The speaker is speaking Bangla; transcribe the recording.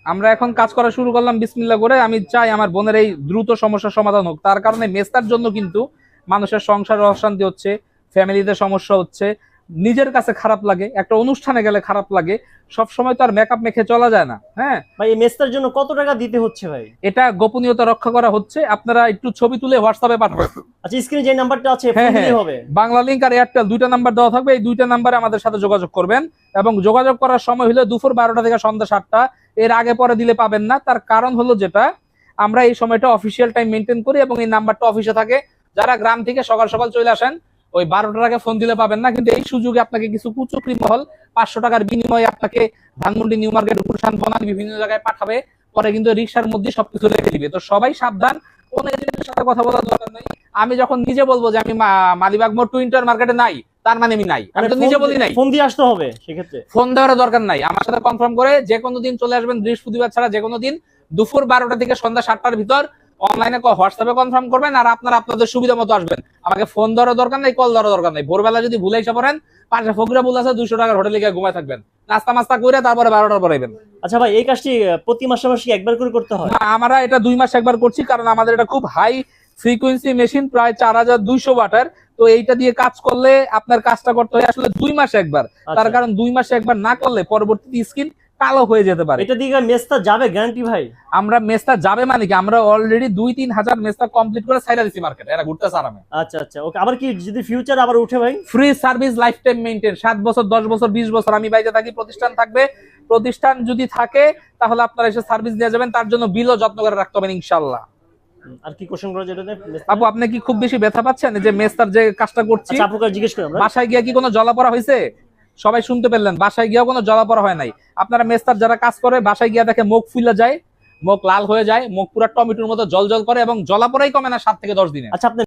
আমরা এখন কাজ করা শুরু করলাম বিসমিল্লাহ করে। আমি চাই আমার বোনের এই দ্রুত সমস্যার সমাধান হোক। তার কারণে মেস্তার জন্য কিন্তু মানুষের সংসারে অশান্তি হচ্ছে, ফ্যামিলিতে সমস্যা হচ্ছে, নিজের কাছে খারাপ লাগে, একটা অনুষ্ঠানে গেলে খারাপ লাগে। সব সময় তো আর মেকআপ মেখে চলা যায় না। হ্যাঁ, ভাই এই মেস্তার জন্য কত টাকা দিতে হচ্ছে ভাই? এটা গোপনীয়তা রক্ষা করা হচ্ছে। আপনারা একটু ছবি তুলে হোয়াটসঅ্যাপে পাঠাবেন। আচ্ছা, স্ক্রিনে যে নাম্বারটা আছে ফোন হ্যাঁ হ্যাঁ, দিলেই হবে? বাংলা লিংক আর এয়ারটেল দুইটা নাম্বার দেওয়া থাকবে। এই দুইটা নাম্বারে আমাদের সাথে যোগাযোগ করবেন, এবং যোগাযোগ করার সময় হলো দুপুর 12টা থেকে সন্ধ্যা 7টা। এর আগে পরে দিলে পাবেন না। তার কারণ হলো যেটা, আমরা এই সময়টা অফিসিয়াল টাইম মেনটেন করি এবং এই নাম্বারটা অফিসে থাকে। যারা গ্রাম থেকে সকাল সকাল চলে আসেন, ওই 12টার আগে ফোন দিলে পাবেন না। কিন্তু এই সুযোগে আপনাকে কিছু কুচক্রি মহল 500 টাকার বিনিময়ে আপনাকে ধানমন্ডি, নিউ মার্কেট, গুলশান, বনানী বিভিন্ন জায়গায় পাঠাবে। পরে কিন্তু রিক্সার মধ্যে সবকিছু রেখে দিবে। তো সবাই সাবধান, কোন এজেন্টের সাথে কথা বলার দরকার নাই। আমি যখন নিজে বলবো যে আমি মালিবাগ মোড় টুইন্টার মার্কেটে নাই, তার মানে আমি নাই, আমি তো নিজে বলি নাই। ফোন দিয়ে আসতে হবে সেক্ষেত্রে? ফোন দেওয়ার দরকার নাই, আমার সাথে কনফার্ম করে যে কোনো দিন চলে আসবেন। বৃহস্পতিবার ছাড়া যে কোনো দিন দুপুর 12টা থেকে সন্ধ্যা 7টার ভিতর অনলাইনে হোয়াটসঅ্যাপে কনফার্ম করবেন। আর আপনারা আপনাদের সুবিধা মতো আসবেন। আমাকে ফোন দেওয়ার দরকার নাই, কল দেওয়ার দরকার নাই। ভোরবেলা যদি ভুলে এসে পড়েন, পাশে ফকরা বুল আছে, 200 টাকার হোটেলে গিয়ে ঘুমায় থাকবেন, নাস্তা মাস্তা করে তারপরে 12টার পরে আইবেন। আচ্ছা ভাই, এই কাজটি প্রতি মাসে মাসে একবার করে করতে হয়? না, আমরা এটা 2 মাস একবার করছি, কারণ আমাদের এটা খুব হাই ফ্রিকোয়েন্সি মেশিন, প্রায় 4200 ওয়াটের। তো এইটা দিয়ে কাজ করলে আপনার কাজটা করতে হয় আসলে 2 মাসে একবার। তার কারণ 2 মাসে একবার না করলে পরবর্তীতে স্কিন কালো হয়ে যেতে পারে। এটা দিয়ে মেস্তা যাবে গ্যারান্টি ভাই? আমরা মেস্তা যাবে মানে কি, আমরা অলরেডি 2-3 হাজার মেস্তা কমপ্লিট করে সাইরা দিছি মার্কেটে, এরা ঘুরতেছে আরামে। আচ্ছা আচ্ছা, ওকে। আবার কি যদি ফিউচার আবার উঠে ভাই? Free service, life time maintain, 7 বছর, 10 বছর, 20 বছর আমি বাইরে থাকি, প্রতিষ্ঠান থাকবে। প্রতিষ্ঠান যদি থাকে তাহলে আপনারা এসে সার্ভিস দিয়ে যাবেন। তার জন্য বিলও যত্ন করে রাখতে হবে ইনশাআল্লাহ। আর কি কোশ্চেন করা যেটা? আপু, আপনি কি খুব বেশি ব্যথা পাচ্ছেন যে মেস্তার যে কাজটা করছি? আচ্ছা, আপুকে জিজ্ঞেস করি আমরা। বাসায় গিয়া কি কোনো জ্বলাপড়া হয়েছে? সবাই শুনতে পেলেন, বাসায় গিয়াও কোনো জ্বলাপড়া হয় নাই। আপনারা মেস্তার যারা কাজ করে বাসায় গিয়া দেখে মুখ ফুলে যায়, মুখ লাল হয়ে যায়, মুখ পুরো টমেটোর মতো জল জল করে, এবং জ্বলাপড়াই কমে না 7 থেকে 10 দিনে। আচ্ছা, আপনি